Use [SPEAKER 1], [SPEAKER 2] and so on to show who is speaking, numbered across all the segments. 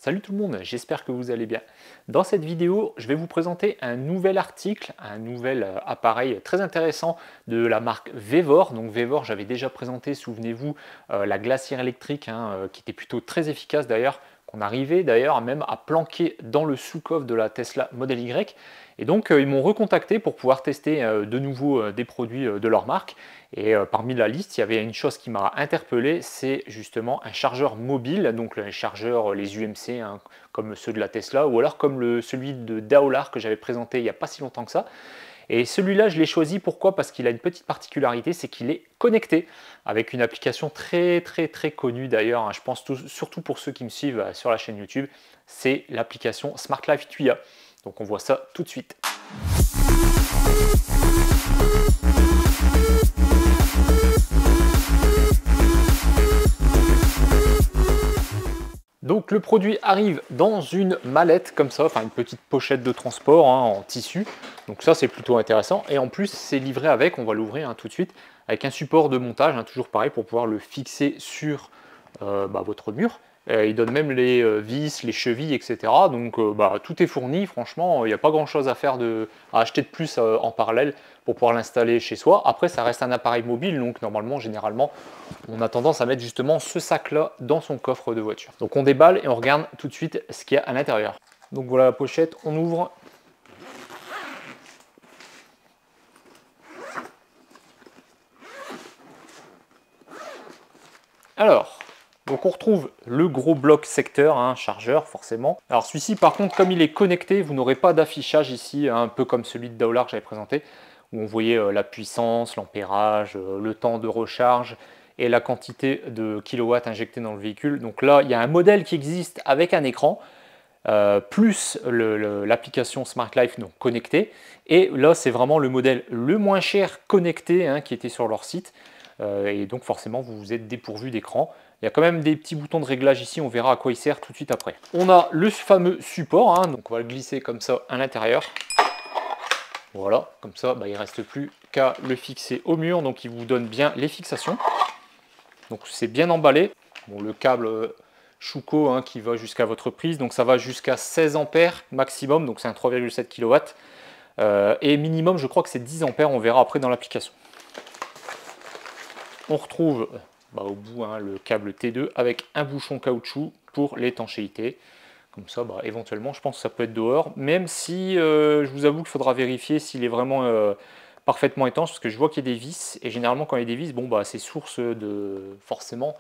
[SPEAKER 1] Salut tout le monde, j'espère que vous allez bien. Dans cette vidéo, je vais vous présenter un nouvel article, un nouvel appareil très intéressant de la marque Vevor. Donc Vevor, j'avais déjà présenté, souvenez-vous, la glacière électrique, qui était plutôt très efficace d'ailleurs, qu'on arrivait d'ailleurs même à planquer dans le sous-coffre de la Tesla Model Y. Et donc ils m'ont recontacté pour pouvoir tester de nouveau des produits de leur marque. Et parmi la liste, il y avait une chose qui m'a interpellé, c'est justement un chargeur mobile, donc les chargeurs, les UMC, comme ceux de la Tesla, ou alors comme celui de Daolar que j'avais présenté il n'y a pas si longtemps que ça. Et celui-là, je l'ai choisi, pourquoi? Parce qu'il a une petite particularité, c'est qu'il est connecté avec une application très connue d'ailleurs, je pense surtout pour ceux qui me suivent sur la chaîne YouTube, c'est l'application Smart Life Tuya. Donc on voit ça tout de suite. Donc le produit arrive dans une mallette comme ça, enfin une petite pochette de transport en tissu. Donc ça c'est plutôt intéressant. Et en plus c'est livré avec, on va l'ouvrir tout de suite, avec un support de montage, toujours pareil pour pouvoir le fixer sur votre mur. Il donne même les vis, les chevilles, etc. Donc tout est fourni, franchement, il n'y a pas grand chose à faire à acheter de plus en parallèle pour pouvoir l'installer chez soi. Après, ça reste un appareil mobile, donc normalement, généralement, on a tendance à mettre justement ce sac-là dans son coffre de voiture. Donc on déballe et on regarde tout de suite ce qu'il y a à l'intérieur. Donc voilà la pochette, on ouvre. Alors, donc on retrouve le gros bloc secteur, chargeur forcément. Alors celui-ci par contre, comme il est connecté, vous n'aurez pas d'affichage ici, un peu comme celui de Daolar que j'avais présenté, où on voyait la puissance, l'ampérage, le temps de recharge et la quantité de kilowatts injectés dans le véhicule. Donc là, il y a un modèle qui existe avec un écran, plus l'application Smart Life donc connectée. Et là, c'est vraiment le modèle le moins cher connecté qui était sur leur site. Et donc forcément, vous êtes dépourvu d'écran. Il y a quand même des petits boutons de réglage ici, on verra à quoi il sert tout de suite après. On a le fameux support, donc on va le glisser comme ça à l'intérieur. Voilà, comme ça, il ne reste plus qu'à le fixer au mur, donc il vous donne bien les fixations. Donc c'est bien emballé. Bon, le câble Schuko qui va jusqu'à votre prise, donc ça va jusqu'à 16 ampères maximum, donc c'est un 3,7 kW. Et minimum, je crois que c'est 10 ampères, on verra après dans l'application. On retrouve au bout le câble T2 avec un bouchon caoutchouc pour l'étanchéité. Comme ça, éventuellement, je pense que ça peut être dehors, même si je vous avoue qu'il faudra vérifier s'il est vraiment parfaitement étanche, parce que je vois qu'il y a des vis, et généralement quand il y a des vis, c'est source forcément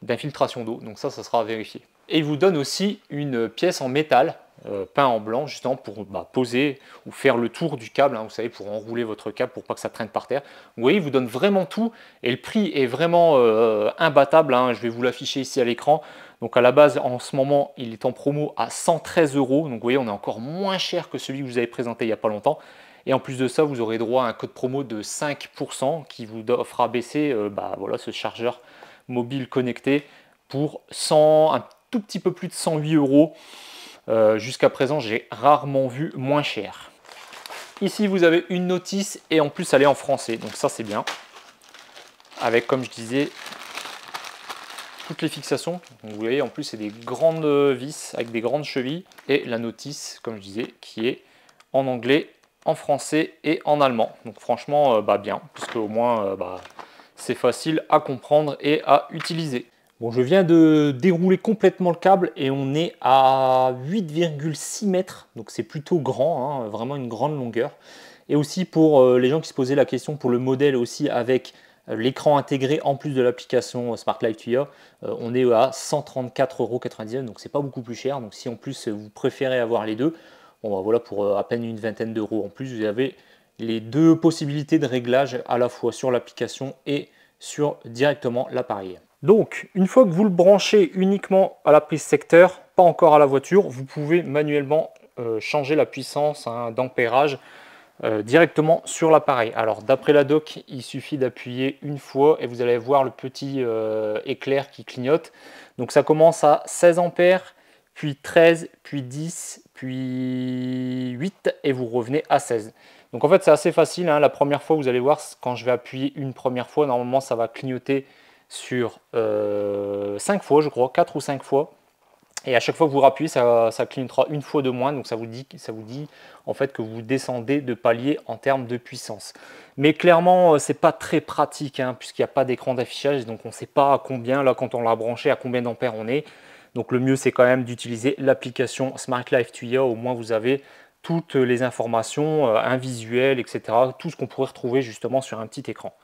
[SPEAKER 1] d'infiltration d'eau, donc ça sera à vérifier. Et il vous donne aussi une pièce en métal, peint en blanc, justement pour poser ou faire le tour du câble, vous savez, pour enrouler votre câble pour pas que ça traîne par terre. Vous voyez, il vous donne vraiment tout, et le prix est vraiment imbattable, je vais vous l'afficher ici à l'écran. Donc à la base, en ce moment, il est en promo à 113 €, donc vous voyez, on est encore moins cher que celui que je vous avais présenté il n'y a pas longtemps. Et en plus de ça, vous aurez droit à un code promo de 5% qui vous fera baisser voilà, ce chargeur mobile connecté pour un tout petit peu plus de 108 €. Jusqu'à présent, j'ai rarement vu moins cher. Ici, vous avez une notice et en plus, elle est en français, donc ça, c'est bien. Avec, comme je disais, toutes les fixations. Donc, vous voyez, en plus, c'est des grandes vis avec des grandes chevilles. Et la notice, comme je disais, qui est en anglais, en français et en allemand. Donc franchement, bien, puisque au moins, c'est facile à comprendre et à utiliser. Bon, je viens de dérouler complètement le câble et on est à 8,6 mètres, donc c'est plutôt grand, vraiment une grande longueur. Et aussi pour les gens qui se posaient la question pour le modèle aussi avec l'écran intégré en plus de l'application Smart Life Tuya, on est à 134,99 €, donc c'est pas beaucoup plus cher. Donc si en plus vous préférez avoir les deux, voilà, pour à peine une vingtaine d'euros en plus, vous avez les deux possibilités de réglage à la fois sur l'application et sur directement l'appareil. Donc, une fois que vous le branchez uniquement à la prise secteur, pas encore à la voiture, vous pouvez manuellement changer la puissance d'ampérage directement sur l'appareil. Alors, d'après la doc, il suffit d'appuyer une fois et vous allez voir le petit éclair qui clignote. Donc, ça commence à 16 ampères, puis 13, puis 10, puis 8 et vous revenez à 16. Donc, en fait, c'est assez facile. La première fois, vous allez voir, quand je vais appuyer une première fois, normalement, ça va clignoter sur 5 fois, je crois, 4 ou 5 fois. Et à chaque fois que vous rappuyez, ça clignotera une fois de moins, donc ça vous dit en fait que vous descendez de palier en termes de puissance. Mais clairement, c'est pas très pratique, hein, puisqu'il n'y a pas d'écran d'affichage, donc on ne sait pas à combien, là quand on l'a branché, à combien d'ampères on est. Donc le mieux c'est quand même d'utiliser l'application Smart Life Tuya, au moins vous avez toutes les informations, un visuel, etc. Tout ce qu'on pourrait retrouver justement sur un petit écran.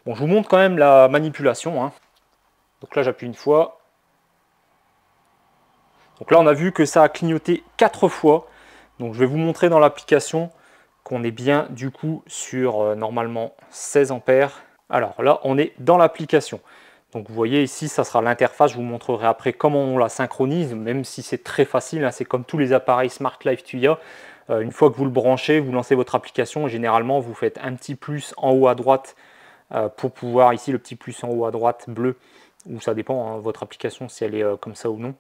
[SPEAKER 1] Bon, je vous montre quand même la manipulation, hein. Donc là j'appuie une fois. Donc là, on a vu que ça a clignoté 4 fois. Donc je vais vous montrer dans l'application qu'on est bien du coup sur normalement 16 ampères. Alors là, on est dans l'application. Donc vous voyez ici, ça sera l'interface. Je vous montrerai après comment on la synchronise, même si c'est très facile, hein. C'est comme tous les appareils Smart Life Tuya. Une fois que vous le branchez, vous lancez votre application. Généralement, vous faites un petit plus en haut à droite pour pouvoir, ici le petit plus en haut à droite bleu, ou ça dépend, hein, votre application, si elle est comme ça ou non.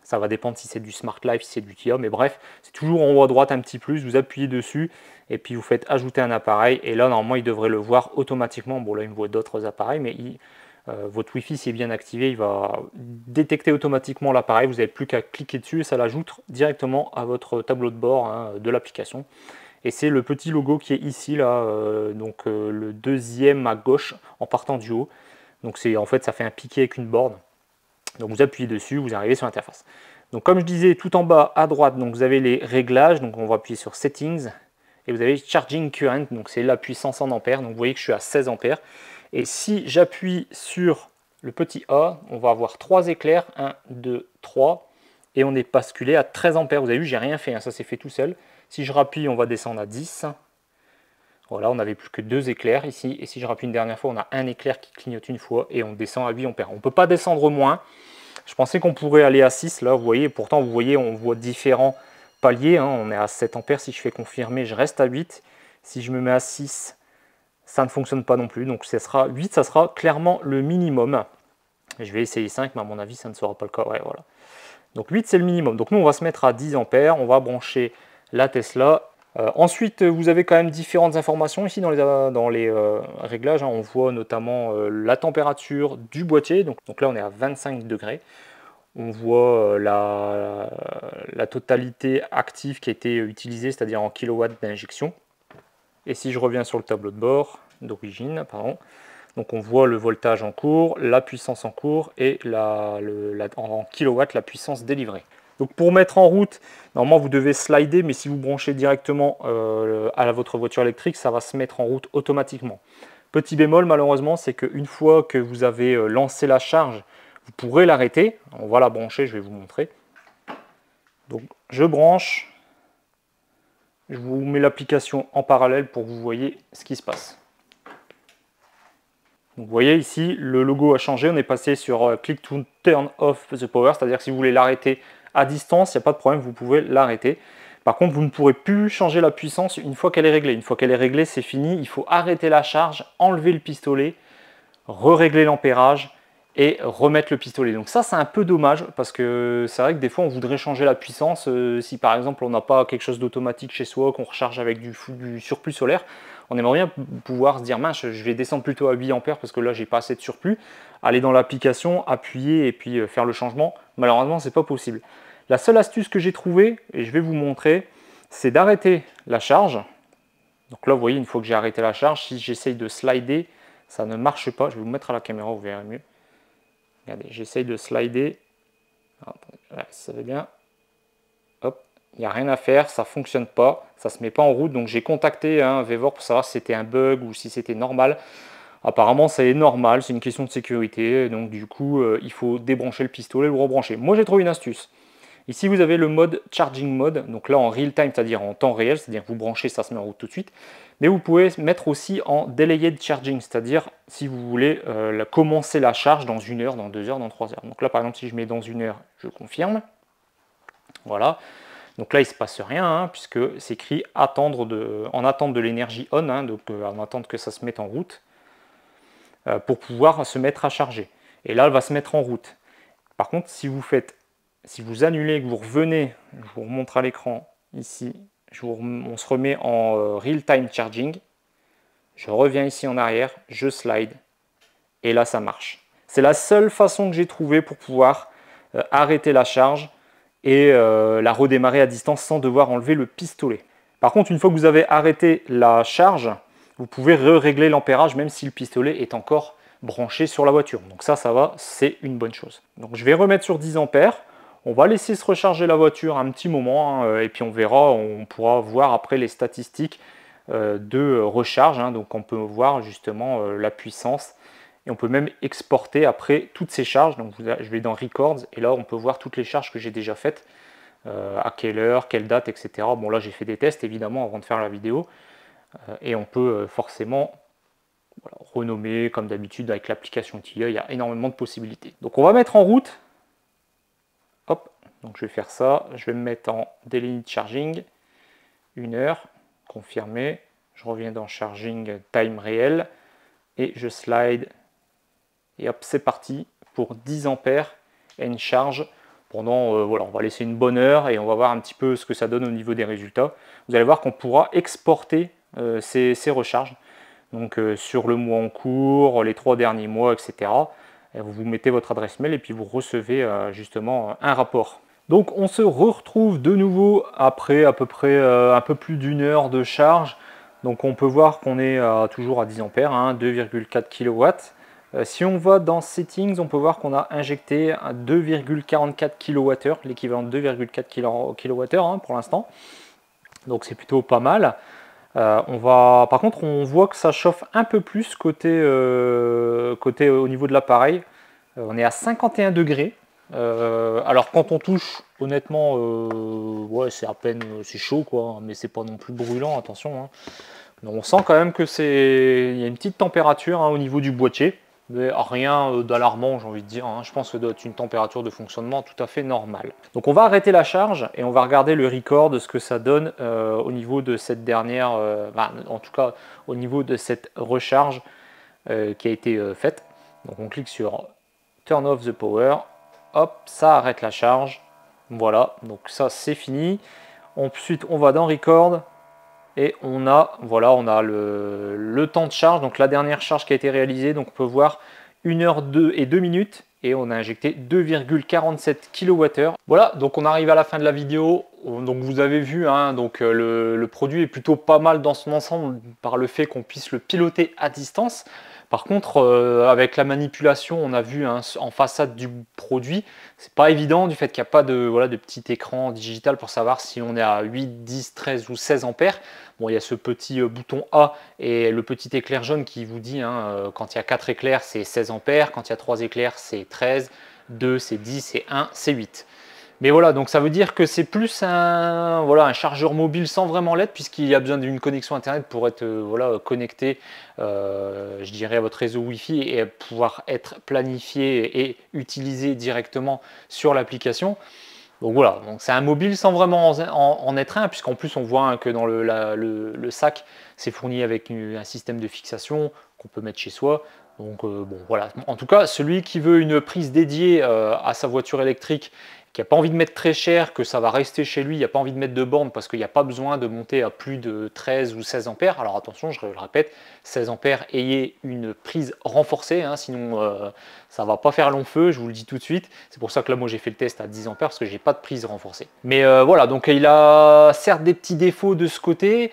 [SPEAKER 1] Ça va dépendre si c'est du Smart Life, si c'est du Tuya, mais bref, c'est toujours en haut à droite un petit plus, vous appuyez dessus et puis vous faites ajouter un appareil et là normalement il devrait le voir automatiquement. Bon là il me voit d'autres appareils, mais votre Wi-Fi s'il est bien activé, il va détecter automatiquement l'appareil, vous n'avez plus qu'à cliquer dessus et ça l'ajoute directement à votre tableau de bord, hein, de l'application. Et c'est le petit logo qui est ici, là, le deuxième à gauche en partant du haut. Donc en fait ça fait un piqué avec une borne. Donc vous appuyez dessus, vous arrivez sur l'interface. Donc comme je disais, tout en bas à droite, donc vous avez les réglages, donc on va appuyer sur Settings, et vous avez Charging Current, donc c'est la puissance en ampères, donc vous voyez que je suis à 16 ampères. Et si j'appuie sur le petit A, on va avoir 3 éclairs, 1, 2, 3, et on est basculé à 13 ampères. Vous avez vu, j'ai rien fait, hein, ça s'est fait tout seul. Si je rappuie, on va descendre à 10. Voilà, on n'avait plus que 2 éclairs ici, et si je rappuie une dernière fois, on a un éclair qui clignote une fois, et on descend à 8 ampères. On ne peut pas descendre moins. Je pensais qu'on pourrait aller à 6, là, vous voyez, pourtant, vous voyez, on voit différents paliers, hein. On est à 7 ampères, si je fais confirmer, je reste à 8. Si je me mets à 6, ça ne fonctionne pas non plus, donc ça sera 8, ça sera clairement le minimum. Je vais essayer 5, mais à mon avis, ça ne sera pas le cas, ouais, voilà. Donc 8, c'est le minimum. Donc nous, on va se mettre à 10 ampères, on va brancher la Tesla. Ensuite, vous avez quand même différentes informations ici dans les réglages, hein. On voit notamment la température du boîtier. Donc là, on est à 25 degrés. On voit la totalité active qui a été utilisée, c'est-à-dire en kilowatts d'injection. Et si je reviens sur le tableau de bord d'origine, pardon, donc on voit le voltage en cours, la puissance en cours et en kilowatts la puissance délivrée. Donc pour mettre en route, normalement vous devez slider, mais si vous branchez directement à votre voiture électrique, ça va se mettre en route automatiquement. Petit bémol malheureusement, c'est qu'une fois que vous avez lancé la charge, vous pourrez l'arrêter. On va la brancher, je vais vous montrer. Donc je branche, je vous mets l'application en parallèle pour que vous voyez ce qui se passe. Donc vous voyez ici, le logo a changé, on est passé sur Click to Turn Off the Power, c'est-à-dire que si vous voulez l'arrêter à distance, il n'y a pas de problème, vous pouvez l'arrêter. Par contre, vous ne pourrez plus changer la puissance une fois qu'elle est réglée. Une fois qu'elle est réglée, c'est fini, il faut arrêter la charge, enlever le pistolet, régler l'ampérage et remettre le pistolet. Donc ça, c'est un peu dommage parce que c'est vrai que des fois, on voudrait changer la puissance si par exemple, on n'a pas quelque chose d'automatique chez soi, qu'on recharge avec du surplus solaire. On aimerait bien pouvoir se dire, mince, je vais descendre plutôt à 8 ampères parce que là, j'ai pas assez de surplus. Aller dans l'application, appuyer et puis faire le changement. Malheureusement, c'est pas possible. La seule astuce que j'ai trouvée, et je vais vous montrer, c'est d'arrêter la charge. Donc là, vous voyez, une fois que j'ai arrêté la charge, si j'essaye de slider, ça ne marche pas. Je vais vous mettre à la caméra, vous verrez mieux. Regardez, j'essaye de slider. Voilà, ça va bien. Hop, il n'y a rien à faire, ça ne fonctionne pas, ça ne se met pas en route. Donc j'ai contacté Vevor pour savoir si c'était un bug ou si c'était normal. Apparemment, ça est normal, c'est une question de sécurité. Donc du coup, il faut débrancher le pistolet et le rebrancher. Moi, j'ai trouvé une astuce. Ici, vous avez le mode Charging Mode. Donc là, en real time, c'est-à-dire en temps réel, c'est-à-dire que vous branchez, ça se met en route tout de suite. Mais vous pouvez mettre aussi en Delayed Charging, c'est-à-dire si vous voulez commencer la charge dans 1 heure, dans 2 heures, dans 3 heures. Donc là, par exemple, si je mets dans 1 heure, je confirme. Voilà. Donc là, il ne se passe rien, hein, puisque c'est écrit en attente de l'énergie on, hein, donc en attente que ça se mette en route, pour pouvoir se mettre à charger. Et là, elle va se mettre en route. Par contre, si vous annulez, que vous revenez, je vous remontre à l'écran ici, on se remet en real-time charging, je reviens ici en arrière, je slide, et là ça marche. C'est la seule façon que j'ai trouvée pour pouvoir arrêter la charge et la redémarrer à distance sans devoir enlever le pistolet. Par contre, une fois que vous avez arrêté la charge, vous pouvez régler l'ampérage même si le pistolet est encore branché sur la voiture. Donc ça va, c'est une bonne chose. Donc je vais remettre sur 10 ampères. On va laisser se recharger la voiture un petit moment hein, et puis on verra, on pourra voir après les statistiques de recharge. Hein, donc on peut voir justement la puissance et on peut même exporter après toutes ces charges. Donc je vais dans Records et là on peut voir toutes les charges que j'ai déjà faites, à quelle heure, quelle date, etc. Bon là j'ai fait des tests évidemment avant de faire la vidéo et on peut forcément voilà, renommer comme d'habitude avec l'application TIA, il y a énormément de possibilités. Donc on va mettre en route. Hop, donc je vais faire ça, je vais me mettre en Daily Charging, 1 heure, confirmé, je reviens dans Charging Time réel, et je slide, et hop, c'est parti pour 10 ampères et une charge pendant, voilà, on va laisser une bonne heure, et on va voir un petit peu ce que ça donne au niveau des résultats. Vous allez voir qu'on pourra exporter ces recharges, donc sur le mois en cours, les 3 derniers mois, etc. Vous mettez votre adresse mail et puis vous recevez justement un rapport. Donc on se retrouve de nouveau après à peu près un peu plus d'1 heure de charge. Donc on peut voir qu'on est toujours à 10 ampères, hein, 2,4 kW. Si on va dans Settings, on peut voir qu'on a injecté 2,44 kWh, l'équivalent de 2,4 kWh hein, pour l'instant. Donc c'est plutôt pas mal. Par contre, on voit que ça chauffe un peu plus côté au niveau de l'appareil. On est à 51 degrés. Alors quand on touche, honnêtement, ouais, c'est à peine, c'est chaud quoi, mais c'est pas non plus brûlant, attention. Hein. Donc, on sent quand même que il y a une petite température hein, au niveau du boîtier, mais rien d'alarmant, j'ai envie de dire. Hein. Je pense que ça doit être une température de fonctionnement tout à fait normale. Donc on va arrêter la charge et on va regarder le record de ce que ça donne au niveau de cette dernière, en tout cas au niveau de cette recharge qui a été faite. Donc on clique sur Turn off the power, hop, ça arrête la charge. Voilà, donc ça c'est fini. Ensuite on va dans Record. Et on a, voilà, on a le temps de charge, donc la dernière charge qui a été réalisée, donc on peut voir 1 heure et 2 minutes et on a injecté 2,47 kWh. Voilà, donc on arrive à la fin de la vidéo. Donc vous avez vu, hein, donc le produit est plutôt pas mal dans son ensemble par le fait qu'on puisse le piloter à distance. Par contre, avec la manipulation, on a vu hein, en façade du produit, c'est pas évident du fait qu'il n'y a pas de, voilà, de petit écran digital pour savoir si on est à 8, 10, 13 ou 16 ampères. Bon, il y a ce petit bouton A et le petit éclair jaune qui vous dit hein, quand il y a 4 éclairs, c'est 16 ampères, quand il y a 3 éclairs, c'est 13, 2, c'est 10 et 1, c'est 8. Mais voilà, donc ça veut dire que c'est plus un chargeur mobile sans vraiment l'être, puisqu'il y a besoin d'une connexion internet pour être voilà, connecté, je dirais, à votre réseau Wi-Fi et pouvoir être planifié et utilisé directement sur l'application. Donc voilà, donc c'est un mobile sans vraiment en être un, puisqu'en plus on voit hein, que dans le sac, c'est fourni avec un système de fixation qu'on peut mettre chez soi. Donc bon voilà, en tout cas, celui qui veut une prise dédiée à sa voiture électrique, qui n'a pas envie de mettre très cher, que ça va rester chez lui, il n'y a pas envie de mettre de borne parce qu'il n'y a pas besoin de monter à plus de 13 ou 16 ampères. Alors attention, je le répète, 16 ampères, ayez une prise renforcée, hein, sinon ça ne va pas faire long feu, je vous le dis tout de suite. C'est pour ça que là, moi j'ai fait le test à 10 ampères parce que j'ai pas de prise renforcée. Mais voilà, donc il a certes des petits défauts de ce côté.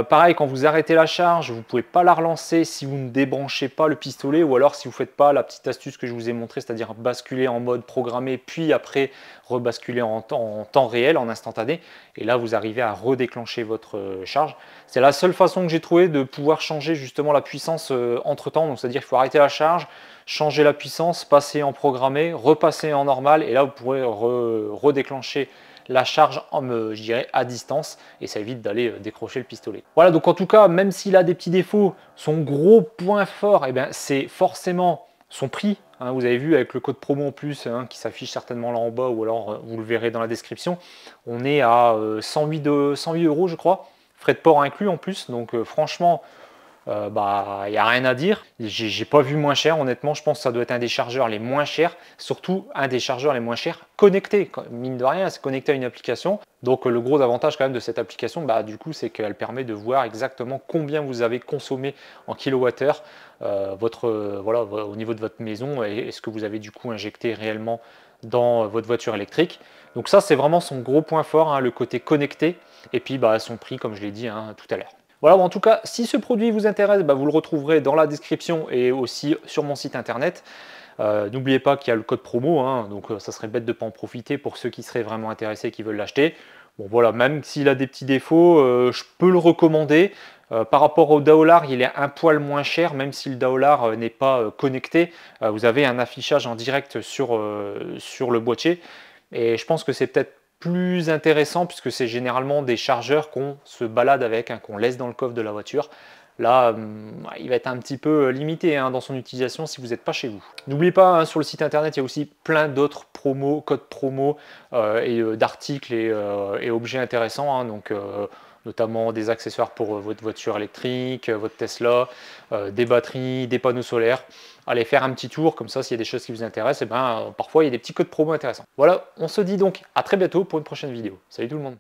[SPEAKER 1] Pareil, quand vous arrêtez la charge, vous ne pouvez pas la relancer si vous ne débranchez pas le pistolet ou alors si vous ne faites pas la petite astuce que je vous ai montré, c'est-à-dire basculer en mode programmé, puis après rebasculer en temps réel, en instantané, et là vous arrivez à redéclencher votre charge. C'est la seule façon que j'ai trouvé de pouvoir changer justement la puissance entre temps, donc c'est-à-dire qu'il faut arrêter la charge, changer la puissance, passer en programmé, repasser en normal, et là vous pourrez redéclencher la charge je dirais à distance, et ça évite d'aller décrocher le pistolet. Voilà, donc en tout cas, même s'il a des petits défauts, son gros point fort, eh bien, c'est forcément son prix. Hein, vous avez vu avec le code promo en plus hein, qui s'affiche certainement là en bas ou alors vous le verrez dans la description. On est à 108 € je crois, frais de port inclus en plus. Donc franchement, il n'y a rien à dire. J'ai pas vu moins cher, honnêtement. Je pense que ça doit être un des chargeurs les moins chers, surtout un des chargeurs les moins chers connectés. Mine de rien, c'est connecté à une application. Donc le gros avantage quand même de cette application, du coup, c'est qu'elle permet de voir exactement combien vous avez consommé en kilowattheure voilà, au niveau de votre maison et est-ce que vous avez du coup injecté réellement dans votre voiture électrique. Donc ça, c'est vraiment son gros point fort, hein, le côté connecté, et puis son prix, comme je l'ai dit tout à l'heure. Voilà, bon, en tout cas, si ce produit vous intéresse, vous le retrouverez dans la description et aussi sur mon site internet. N'oubliez pas qu'il y a le code promo, hein, donc ça serait bête de ne pas en profiter pour ceux qui seraient vraiment intéressés et qui veulent l'acheter. Bon voilà, même s'il a des petits défauts, je peux le recommander. Par rapport au Daolar, il est un poil moins cher, même si le Daolar n'est pas connecté. Vous avez un affichage en direct sur le boîtier. Et je pense que c'est peut-être plus intéressant puisque c'est généralement des chargeurs qu'on se balade avec, hein, qu'on laisse dans le coffre de la voiture. Là, il va être un petit peu limité dans son utilisation si vous n'êtes pas chez vous. N'oubliez pas, hein, sur le site internet, il y a aussi plein d'autres promos, codes promo d'articles et objets intéressants. Hein, donc, notamment des accessoires pour votre voiture électrique, votre Tesla, des batteries, des panneaux solaires. Allez faire un petit tour, comme ça, s'il y a des choses qui vous intéressent, parfois il y a des petits codes promo intéressants. Voilà, on se dit donc à très bientôt pour une prochaine vidéo. Salut tout le monde!